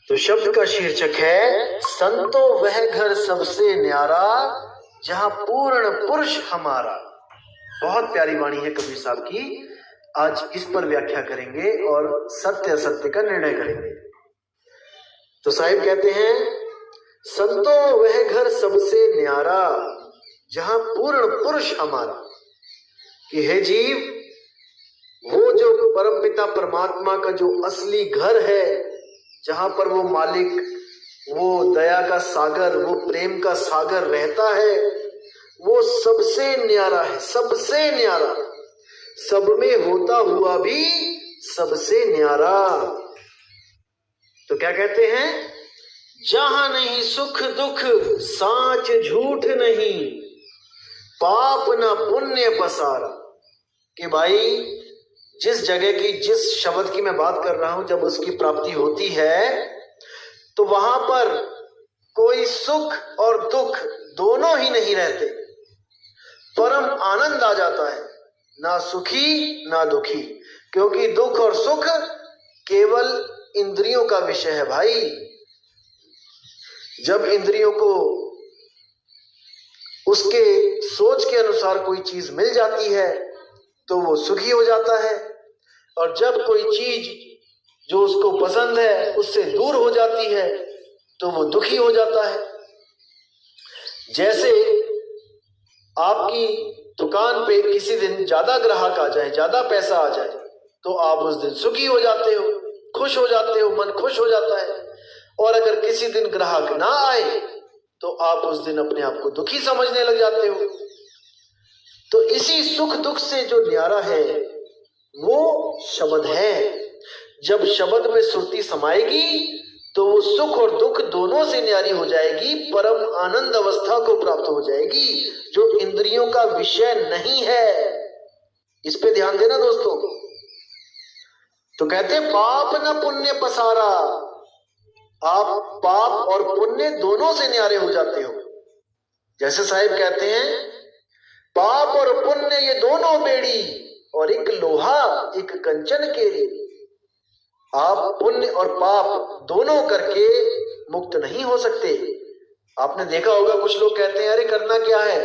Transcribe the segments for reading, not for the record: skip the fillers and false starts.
तो शब्द का शीर्षक है संतो वह घर सबसे न्यारा जहां पूर्ण पुरुष हमारा। बहुत प्यारी वाणी है कबीर साहब की। आज इस पर व्याख्या करेंगे और सत्य असत्य का निर्णय करेंगे। तो साहिब कहते हैं संतो वह घर सबसे न्यारा जहां पूर्ण पुरुष हमारा, कि हे जीव, वो जो परमपिता परमात्मा का जो असली घर है, जहां पर वो मालिक, वो दया का सागर, वो प्रेम का सागर रहता है, वो सबसे न्यारा है, सबसे न्यारा, सब में होता हुआ भी सबसे न्यारा। तो क्या कहते हैं, जहां नहीं सुख दुख साच झूठ नहीं, पाप न पुण्य पसारा। कि भाई जिस जगह की, जिस शब्द की मैं बात कर रहा हूं, जब उसकी प्राप्ति होती है तो वहां पर कोई सुख और दुख दोनों ही नहीं रहते, परम आनंद आ जाता है, ना सुखी ना दुखी। क्योंकि दुख और सुख केवल इंद्रियों का विषय है भाई। जब इंद्रियों को उसके सोच के अनुसार कोई चीज मिल जाती है तो वो सुखी हो जाता है, और जब कोई चीज जो उसको पसंद है उससे दूर हो जाती है तो वो दुखी हो जाता है। जैसे आपकी दुकान पे किसी दिन ज्यादा ग्राहक आ जाए, ज्यादा पैसा आ जाए, तो आप उस दिन सुखी हो जाते हो, खुश हो जाते हो, मन खुश हो जाता है। और अगर किसी दिन ग्राहक ना आए तो आप उस दिन अपने आप को दुखी समझने लग जाते हो। तो इसी सुख दुख से जो न्यारा है वो शब्द है। जब शब्द में सुरती समाएगी तो वो सुख और दुख दोनों से न्यारी हो जाएगी, परम आनंद अवस्था को प्राप्त हो जाएगी, जो इंद्रियों का विषय नहीं है। इस पे ध्यान देना दोस्तों। तो कहते पाप न पुण्य पसारा, आप पाप और पुण्य दोनों से न्यारे हो जाते हो। जैसे साहिब कहते हैं पाप और पुण्य ये दोनों बेड़ी, और एक लोहा एक कंचन केरी। आप पुण्य और पाप दोनों करके मुक्त नहीं हो सकते। आपने देखा होगा कुछ लोग कहते हैं अरे करना क्या है,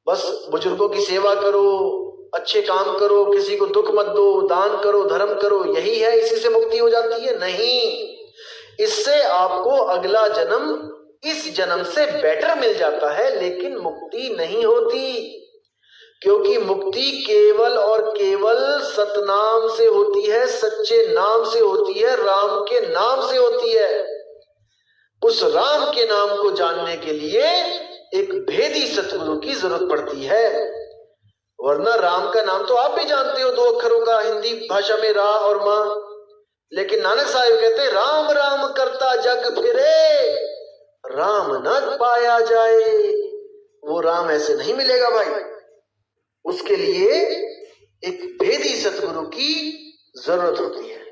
बस बुजुर्गों की सेवा करो, अच्छे काम करो, किसी को दुख मत दो, दान करो, धर्म करो, यही है, इसी से मुक्ति हो जाती है। नहीं, इससे आपको अगला जन्म इस जन्म से बेटर मिल जाता है, लेकिन मुक्ति नहीं होती। क्योंकि मुक्ति केवल और केवल सतनाम से होती है, सच्चे नाम से होती है, राम के नाम से होती है। उस राम के नाम को जानने के लिए एक भेदी सतगुरु की जरूरत पड़ती है। वरना राम का नाम तो आप भी जानते हो, 2 अक्षरों का, हिंदी भाषा में रा और मां। लेकिन नानक साहिब कहते हैं राम राम करता जग फिरे, राम न पाया जाए। वो राम ऐसे नहीं मिलेगा भाई, उसके लिए एक भेदी सतगुरु की जरूरत होती है।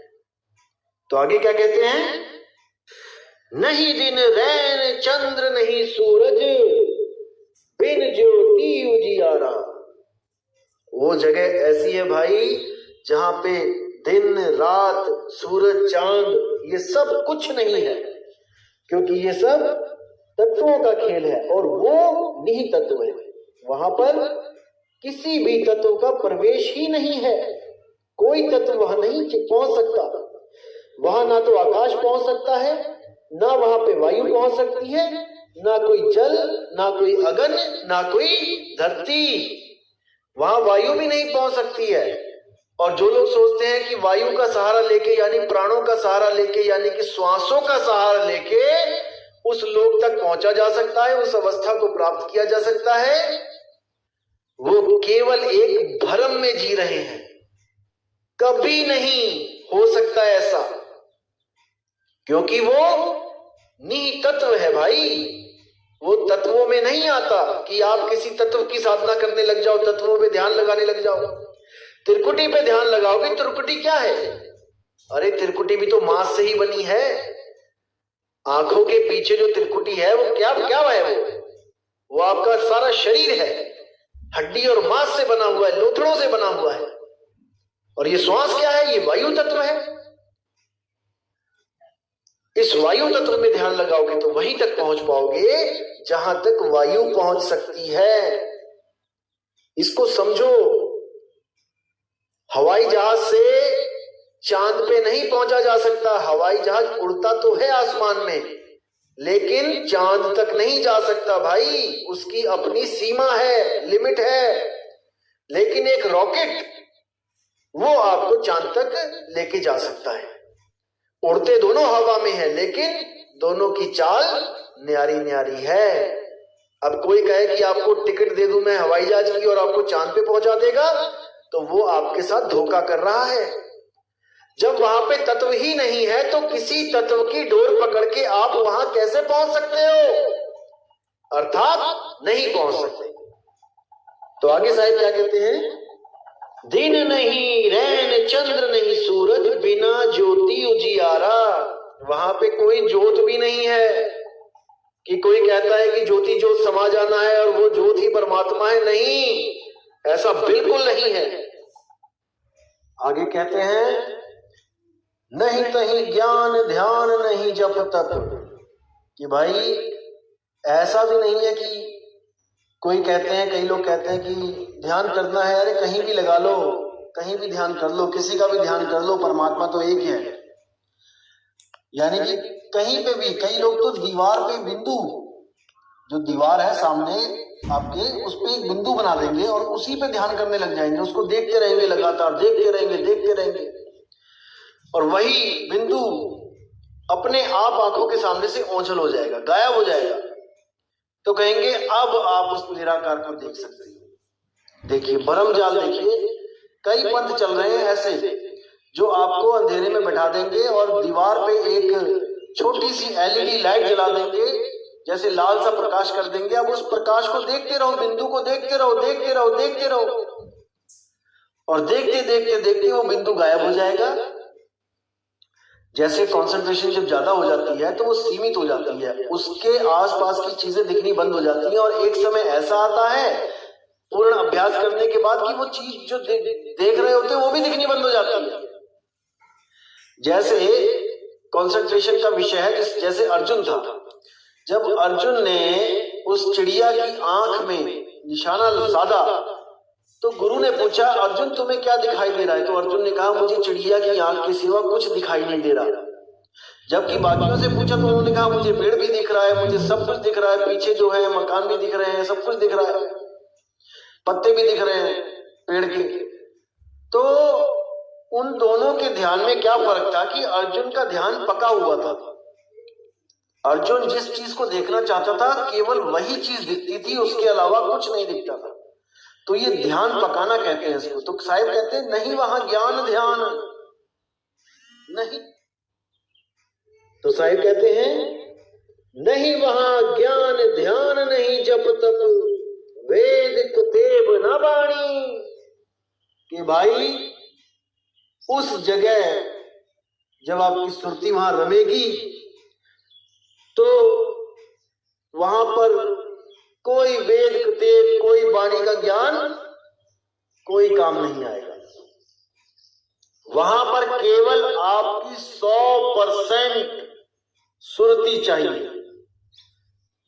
तो आगे क्या कहते हैं, नहीं दिन रैन चंद्र नहीं सूरज, बिन ज्योति उजियारा। वो जगह ऐसी है भाई जहां पे दिन रात सूरज चांद ये सब कुछ नहीं है, क्योंकि ये सब तत्वों का खेल है और वो निहित तत्व है। वहां पर किसी भी तत्व का प्रवेश ही नहीं है, कोई तत्व वहां नहीं पहुंच सकता। वहां ना तो आकाश पहुंच सकता है, ना वहां पे वायु पहुंच सकती है, ना कोई जल, ना कोई अगन, ना कोई धरती। वहां वायु भी नहीं पहुंच सकती है। और जो लोग सोचते हैं कि वायु का सहारा लेके, यानी प्राणों का सहारा लेके, यानी कि श्वासों का सहारा लेके उस लोक तक पहुंचा जा सकता है, उस अवस्था को प्राप्त किया जा सकता है, वो केवल एक भ्रम में जी रहे हैं। कभी नहीं हो सकता ऐसा, क्योंकि वो निहित तत्व है भाई। वो तत्वों में नहीं आता कि आप किसी तत्व की साधना करने लग जाओ, तत्वों पे ध्यान लगाने लग जाओ। त्रिकुटी पे ध्यान लगाओगे, त्रिकुटी क्या है? अरे त्रिकुटी भी तो मांस से ही बनी है। आंखों के पीछे जो त्रिकुटी है वो क्या क्या है? वो आपका सारा शरीर है, हड्डी और मांस से बना हुआ है, लोथड़ों से बना हुआ है। और ये श्वास क्या है? ये वायु तत्व है। इस वायु तत्व में ध्यान लगाओगे तो वहीं तक पहुंच पाओगे जहां तक वायु पहुंच सकती है। इसको समझो। हवाई जहाज से चांद पे नहीं पहुंचा जा सकता। हवाई जहाज उड़ता तो है आसमान में, लेकिन चांद तक नहीं जा सकता भाई, उसकी अपनी सीमा है, लिमिट है। लेकिन एक रॉकेट वो आपको चांद तक लेके जा सकता है। उड़ते दोनों हवा में है, लेकिन दोनों की चाल न्यारी न्यारी है। अब कोई कहे कि आपको टिकट दे दूं मैं हवाई जहाज की और आपको चांद पे पहुंचा देगा, तो वो आपके साथ धोखा कर रहा है। जब वहां पे तत्व ही नहीं है तो किसी तत्व की डोर पकड़ के आप वहां कैसे पहुंच सकते हो? अर्थात नहीं पहुंच सकते। तो आगे साहिब क्या कहते हैं? दिन नहीं रैन चंद्र नहीं सूरज, बिना ज्योति उजियारा। वहां पे कोई ज्योत भी नहीं है कि कोई कहता है कि ज्योति ज्योत समा जाना है और वो ज्योत ही परमात्मा है। नहीं, ऐसा बिल्कुल नहीं है। आगे कहते हैं नहीं तहीं ज्ञान ध्यान नहीं जप तप, कि भाई ऐसा भी नहीं है कि कोई कहते हैं, कई लोग कहते हैं कि ध्यान करना है, अरे कहीं भी लगा लो, कहीं भी ध्यान कर लो, किसी का भी ध्यान कर लो, परमात्मा तो एक ही है। यानी कि कहीं पे भी, कई लोग तो दीवार पे बिंदु, जो दीवार है सामने आपके, उस पे एक बिंदु बना देंगे और उसी पे ध्यान करने लग जाएंगे, उसको देखते रहेंगे, लगातार देखते रहेंगे, देखते रहेंगे, और वही बिंदु अपने आप आंखों के सामने से ओझल हो जाएगा, गायब हो जाएगा। तो कहेंगे अब आप उस निराकार को देख सकते हैं। देखिए भरम जाल, देखिए कई पंथ चल रहे हैं ऐसे जो आपको अंधेरे में बैठा देंगे और दीवार पे एक छोटी सी एलईडी लाइट जला देंगे, जैसे लाल सा प्रकाश कर देंगे। अब उस प्रकाश को देखते रहो, बिंदु को देखते रहो, देखते रहो, देखते रहो, और देखते देखते देखते वो बिंदु गायब हो जाएगा। जैसे कंसंट्रेशन जब ज्यादा हो जाती है तो वो सीमित हो जाती है, उसके आसपास की चीजें दिखनी बंद हो जाती हैं, और एक समय ऐसा आता है पूर्ण अभ्यास करने के बाद कि वो चीज जो देख रहे होते हैं वो भी दिखनी बंद हो जाती है। जैसे कंसंट्रेशन का विषय है, जैसे अर्जुन था, जब अर्जुन ने उस चिड़िया की आंख में निशाना साधा तो गुरु ने पूछा अर्जुन तुम्हें क्या दिखाई दे रहा है? तो अर्जुन ने कहा मुझे चिड़िया की आंख के सिवा कुछ दिखाई नहीं दे रहा। जबकि बाकियों से पूछा तो उन्होंने कहा मुझे पेड़ भी दिख रहा है, मुझे सब कुछ दिख रहा है, पीछे जो है मकान भी दिख रहे हैं, सब कुछ दिख रहा है, पत्ते भी दिख रहे हैं पेड़ के। तो उन दोनों के ध्यान में क्या फर्क था कि अर्जुन का ध्यान पका हुआ था। अर्जुन जिस चीज को देखना चाहता था केवल वही चीज दिखती थी, उसके अलावा कुछ नहीं दिखता था। तो ये ध्यान पकाना कहते हैं इसको। तो साहिब कहते हैं नहीं वहां ज्ञान ध्यान नहीं। तो साहिब कहते हैं नहीं वहां ज्ञान ध्यान नहीं जप तप, वेद कुतेब न बाणी, कि भाई उस जगह जब आपकी सुरती वहां रमेगी तो वहां पर कोई वेद कुतेब, कोई वाणी का ज्ञान कोई काम नहीं आएगा। वहां पर केवल आपकी 100% सुरती चाहिए।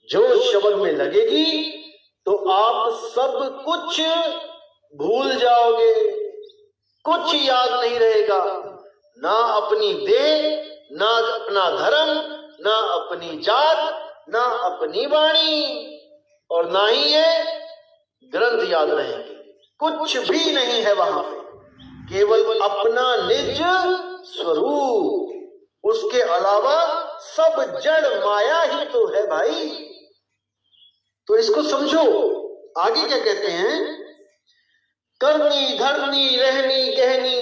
जो शब्द में लगेगी तो आप सब कुछ भूल जाओगे, कुछ याद नहीं रहेगा, ना अपनी देह, ना अपना धर्म, ना अपनी जात, ना अपनी वाणी, और ना ही ये ग्रंथ याद रहेंगे। कुछ भी नहीं है वहां पे, केवल अपना निज स्वरूप, उसके अलावा सब जड़ माया ही तो है भाई। तो इसको समझो। आगे क्या कहते हैं? करनी धरनी रहनी कहनी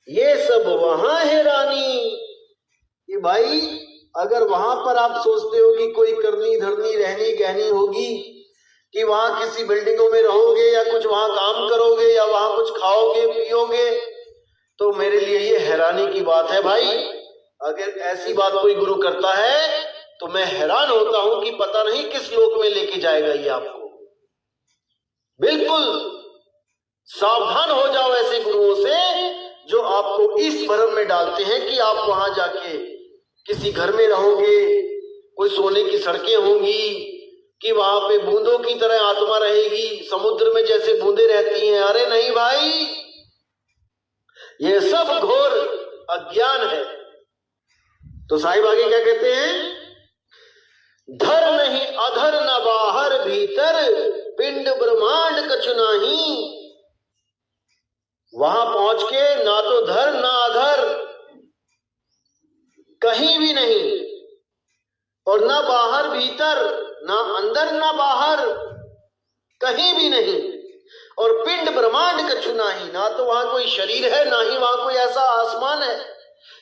ये सब वहां है रानी। ये भाई अगर वहां पर आप सोचते हो कि कोई करनी धरनी रहनी कहनी होगी, कि वहां किसी बिल्डिंगों में रहोगे या कुछ वहां काम करोगे या वहां कुछ खाओगे पियोगे, तो मेरे लिए ये हैरानी की बात है भाई। अगर ऐसी बात कोई गुरु करता है तो मैं हैरान होता हूं कि पता नहीं किस लोक में लेके जाएगा ये आपको। बिल्कुल सावधान हो जाओ ऐसे गुरुओं से जो आपको इस भ्रम में डालते हैं कि आप वहां जाके किसी घर में रहोगे, कोई सोने की सड़कें होंगी, कि वहां पे बूंदों की तरह आत्मा रहेगी, समुद्र में जैसे बूंदे रहती हैं। अरे नहीं भाई, ये सब घोर अज्ञान है। तो साहिब आगे क्या कहते हैं, धर नहीं अधर न बाहर भीतर, पिंड ब्रह्मांड कछु नाही। वहां पहुंच के ना तो धर ना अधर, कहीं भी नहीं, और ना बाहर भीतर, ना अंदर ना बाहर, कहीं भी नहीं, और पिंड ब्रह्मांड कछु नाही। ना तो वहां कोई शरीर है, ना ही वहां कोई ऐसा आसमान है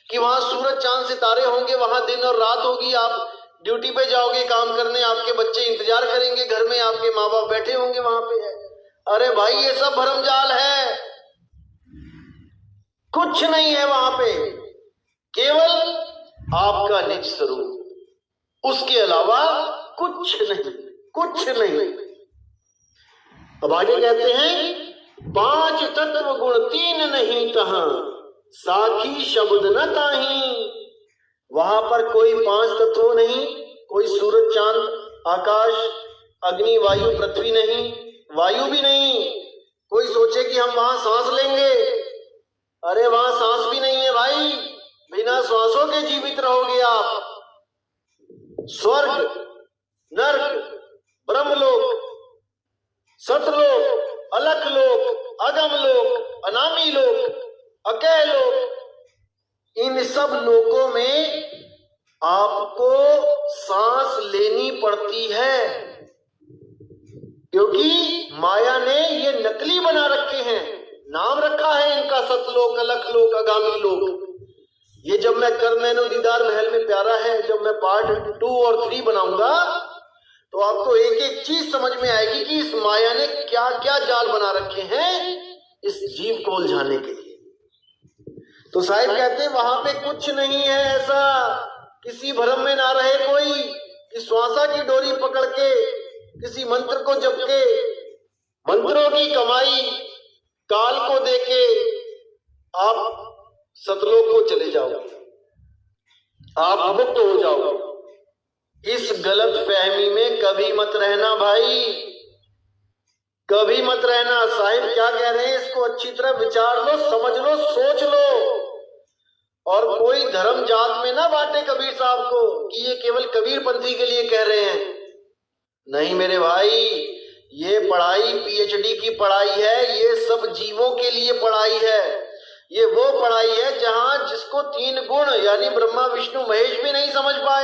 कि वहां सूरज चांद सितारे होंगे, वहां दिन और रात होगी, आप ड्यूटी पे जाओगे काम करने, आपके बच्चे इंतजार करेंगे घर में, आपके माँ बाप बैठे होंगे वहां पे है। अरे भाई, ये सब भरमजाल है, कुछ नहीं है वहां पे, केवल आपका निज स्वरूप, उसके अलावा कुछ नहीं, कुछ नहीं। अब आगे कहते हैं, पांच तत्व गुण तीन नहीं तहां, साखी शब्द न ताही। वहां पर कोई पांच तत्व नहीं, कोई सूरज चांद आकाश अग्नि वायु पृथ्वी नहीं, वायु भी नहीं। कोई सोचे कि हम वहां सांस लेंगे, अरे वहां सांस भी नहीं है भाई, बिना श्वासों के जीवित रहोगे आप। स्वर्ग, नर्क, ब्रह्मलोक, सतलोक, अलख लोक, अगम लोक, अनामी लोक, अकह लोक, इन सब लोकों में आपको सांस लेनी पड़ती है, क्योंकि माया ने ये नकली बना रखे हैं, नाम रखा है इनका सतलोक, अलख लोक, अगामी लोक। ये जब मैं कर नैनो दीदार महल में प्यारा है, जब मैं पार्ट 2 और 3 बनाऊंगा तो आपको एक एक चीज समझ में आएगी कि इस माया ने क्या क्या जाल बना रखे हैं इस जीव को उलझाने के लिए। तो साहिब कहते हैं वहां पे कुछ नहीं है ऐसा, किसी भ्रम में ना रहे कोई कि श्वासा की डोरी पकड़ के किसी मंत्र को जप के मंत्रों की कमाई काल को देके आप सतलोक को चले जाओ, आप मुक्त हो जाओ। इस गलत फहमी में कभी मत रहना भाई, कभी मत रहना। साहिब क्या कह रहे हैं, इसको अच्छी तरह विचार लो, समझ लो, सोच लो, और कोई धर्म जात में ना बांटे कबीर साहब को कि ये केवल कबीर पंथी के लिए कह रहे हैं। नहीं मेरे भाई, ये पढ़ाई पीएचडी की पढ़ाई है, ये सब जीवों के लिए पढ़ाई है। ये वो पढ़ाई है जहां जिसको 3 गुण यानी ब्रह्मा विष्णु महेश भी नहीं समझ पाए